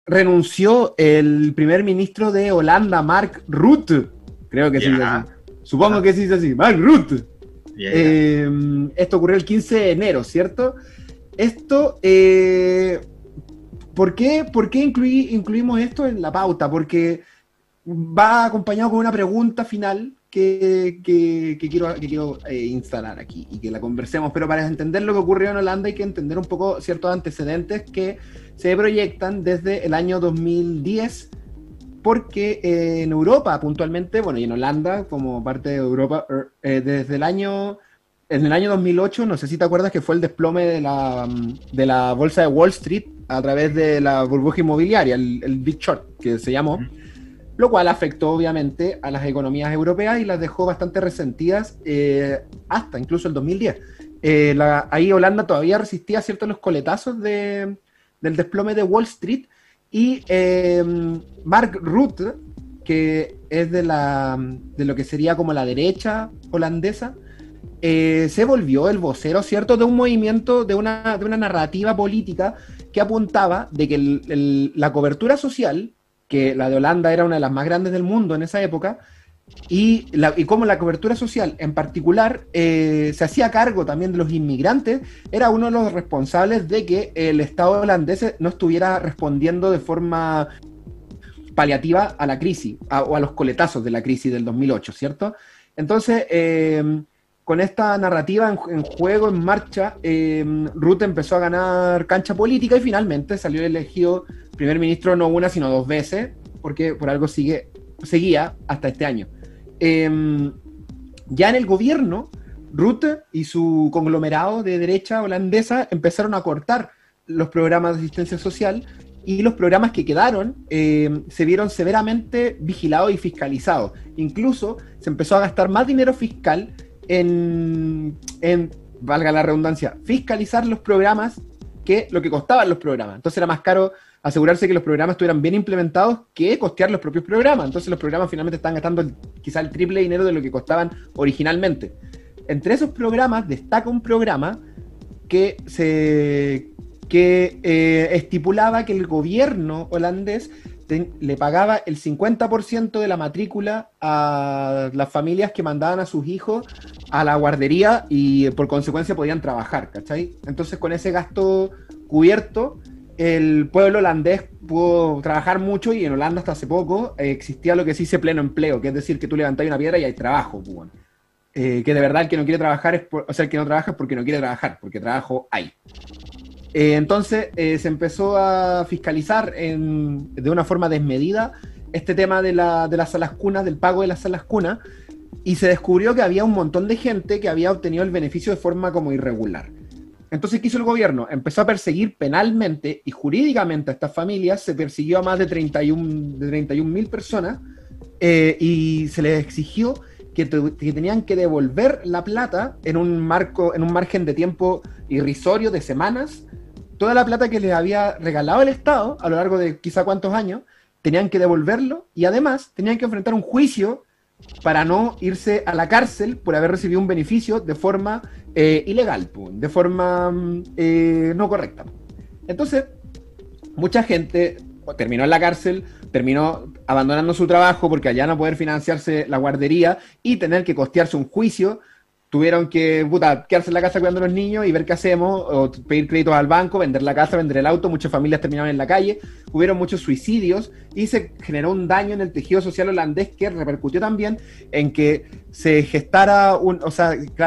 renunció el primer ministro de Holanda, Mark Rutte, creo que se dice así. Supongo que se dice así, Mark Rutte. Esto ocurrió el 15 de enero, ¿cierto? Esto, ¿por qué incluimos esto en la pauta? Porque va acompañado con una pregunta final que quiero instalar aquí y que la conversemos, pero para entender lo que ocurrió en Holanda hay que entender un poco ciertos antecedentes que se proyectan desde el año 2010, porque en Europa puntualmente, bueno, y en Holanda como parte de Europa, desde el año 2008, no sé si te acuerdas que fue el desplome de la bolsa de Wall Street a través de la burbuja inmobiliaria, el Big Short, que se llamó, lo cual afectó obviamente a las economías europeas y las dejó bastante resentidas hasta incluso el 2010. Ahí Holanda todavía resistía ciertos los coletazos del desplome de Wall Street, y Mark Rutte, que es de lo que sería como la derecha holandesa, se volvió el vocero, ¿cierto?, de un movimiento, de una narrativa política que apuntaba de que la cobertura social, que la de Holanda era una de las más grandes del mundo en esa época, y como la cobertura social en particular se hacía cargo también de los inmigrantes, era uno de los responsables de que el Estado holandés no estuviera respondiendo de forma paliativa a la crisis, o a los coletazos de la crisis del 2008, ¿cierto? Entonces, con esta narrativa en juego, en marcha, Rutte empezó a ganar cancha política y finalmente salió elegido primer ministro no una, sino dos veces, porque por algo seguía hasta este año. Ya en el gobierno, Rutte y su conglomerado de derecha holandesa empezaron a cortar los programas de asistencia social, y los programas que quedaron se vieron severamente vigilados y fiscalizados. Incluso se empezó a gastar más dinero fiscal en valga la redundancia, fiscalizar los programas que lo que costaban los programas. Entonces era más caro asegurarse que los programas estuvieran bien implementados que costear los propios programas. Entonces los programas finalmente están gastando quizá el triple de dinero de lo que costaban originalmente. Entre esos programas destaca un programa que estipulaba que el gobierno holandés le pagaba el 50% de la matrícula a las familias que mandaban a sus hijos a la guardería y por consecuencia podían trabajar, ¿cachai? Entonces con ese gasto cubierto, el pueblo holandés pudo trabajar mucho, y en Holanda hasta hace poco existía lo que se dice pleno empleo, que es decir, que tú levantas una piedra y hay trabajo, pues, que de verdad el que no quiere trabajar el que no trabaja es porque no quiere trabajar, porque trabajo hay. Entonces se empezó a fiscalizar de una forma desmedida este tema de las salas cunas, del pago de las salas cunas, y se descubrió que había un montón de gente que había obtenido el beneficio de forma como irregular. Entonces, ¿qué hizo el gobierno? Empezó a perseguir penalmente y jurídicamente a estas familias. Se persiguió a más de 31.000 personas, y se les exigió que tenían que devolver la plata en un margen de tiempo irrisorio de semanas. Toda la plata que les había regalado el Estado a lo largo de quizá cuántos años, tenían que devolverlo, y además tenían que enfrentar un juicio para no irse a la cárcel por haber recibido un beneficio de forma ilegal, de forma no correcta. Entonces, mucha gente terminó en la cárcel, terminó abandonando su trabajo porque allá no poder financiarse la guardería y tener que costearse un juicio. Tuvieron que quedarse en la casa cuidando a los niños y ver qué hacemos, o pedir créditos al banco, vender la casa, vender el auto. Muchas familias terminaron en la calle, hubieron muchos suicidios y se generó un daño en el tejido social holandés que repercutió también en que se gestara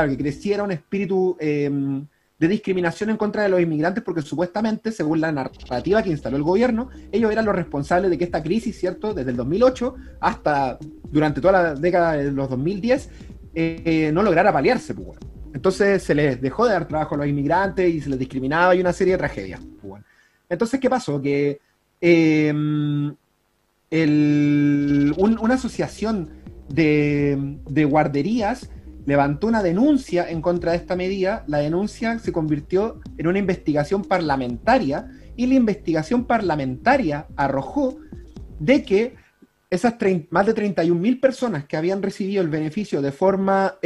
que creciera un espíritu de discriminación en contra de los inmigrantes, porque supuestamente, según la narrativa que instaló el gobierno, ellos eran los responsables de que esta crisis, ¿cierto?, desde el 2008 hasta durante toda la década de los 2010, no lograra paliarse, pues, bueno. Entonces se les dejó de dar trabajo a los inmigrantes y se les discriminaba, y una serie de tragedias, pues, bueno. Entonces, ¿qué pasó? Que una asociación de guarderías levantó una denuncia en contra de esta medida. La denuncia se convirtió en una investigación parlamentaria, y la investigación parlamentaria arrojó de que esas más de 31.000 personas que habían recibido el beneficio de forma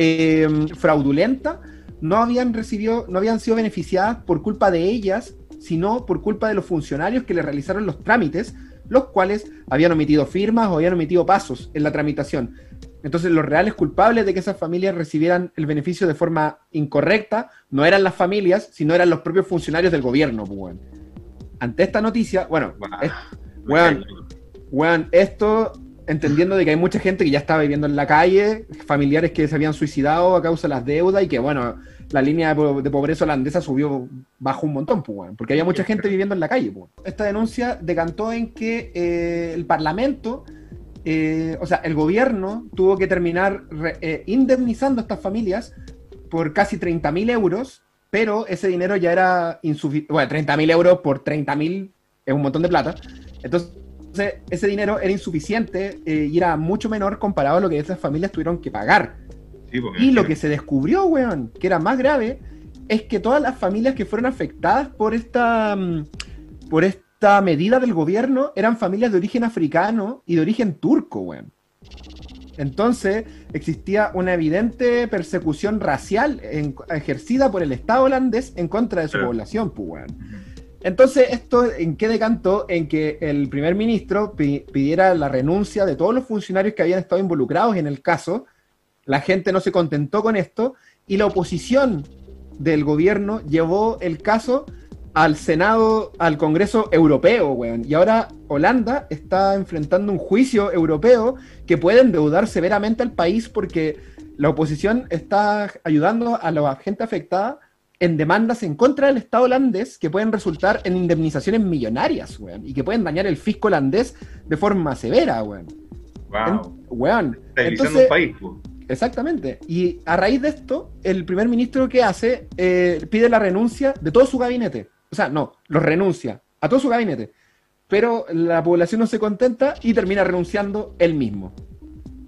fraudulenta no habían sido beneficiadas por culpa de ellas, sino por culpa de los funcionarios que le realizaron los trámites, los cuales habían omitido firmas o habían omitido pasos en la tramitación. Entonces los reales culpables de que esas familias recibieran el beneficio de forma incorrecta no eran las familias, sino eran los propios funcionarios del gobierno, pues, weón. Ante esta noticia, bueno, esto entendiendo de que hay mucha gente que ya estaba viviendo en la calle, familiares que se habían suicidado a causa de las deudas y que, bueno, la línea de pobreza holandesa bajó un montón, pues, bueno, porque había mucha gente viviendo en la calle. Pues. Esta denuncia decantó en que el Parlamento, o sea, el gobierno tuvo que terminar indemnizando a estas familias por casi 30.000 euros, pero ese dinero ya era insuficiente. Bueno, 30.000 euros por 30.000 es un montón de plata. Entonces, ese dinero era insuficiente y era mucho menor comparado a lo que esas familias tuvieron que pagar. Sí, y lo que se descubrió, weón, que era más grave, es que todas las familias que fueron afectadas por esta medida del gobierno eran familias de origen africano y de origen turco, weón. Entonces, existía una evidente persecución racial ejercida por el Estado holandés en contra de su población, pues, weón. Entonces, ¿esto en qué decantó? En que el primer ministro pidiera la renuncia de todos los funcionarios que habían estado involucrados en el caso. La gente no se contentó con esto y la oposición del gobierno llevó el caso al Senado, al Congreso Europeo, weón. Y ahora Holanda está enfrentando un juicio europeo que puede endeudar severamente al país porque la oposición está ayudando a la gente afectada en demandas en contra del Estado holandés que pueden resultar en indemnizaciones millonarias, weón, y que pueden dañar el fisco holandés de forma severa, weón. Wow. Weón. Entonces, un país, weón. Exactamente. Y a raíz de esto, el primer ministro que hace pide la renuncia de todo su gabinete. O sea, no, lo renuncia a todo su gabinete. Pero la población no se contenta y termina renunciando él mismo.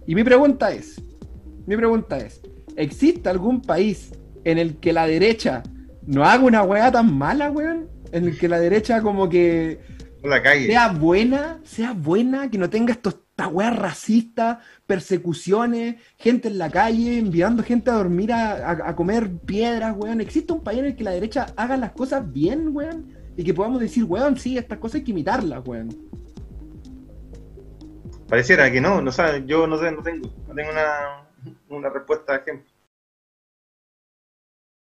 Y mi pregunta es, ¿existe algún país en el que la derecha no haga una weá tan mala, weón? En el que la derecha como que sea buena, que no tenga esta weá racista, persecuciones, gente en la calle, enviando gente a dormir a comer piedras, weón. ¿Existe un país en el que la derecha haga las cosas bien, weón? Y que podamos decir, weón, sí, estas cosas hay que imitarlas, weón. Pareciera que no, yo no sé, no tengo una respuesta de ejemplo.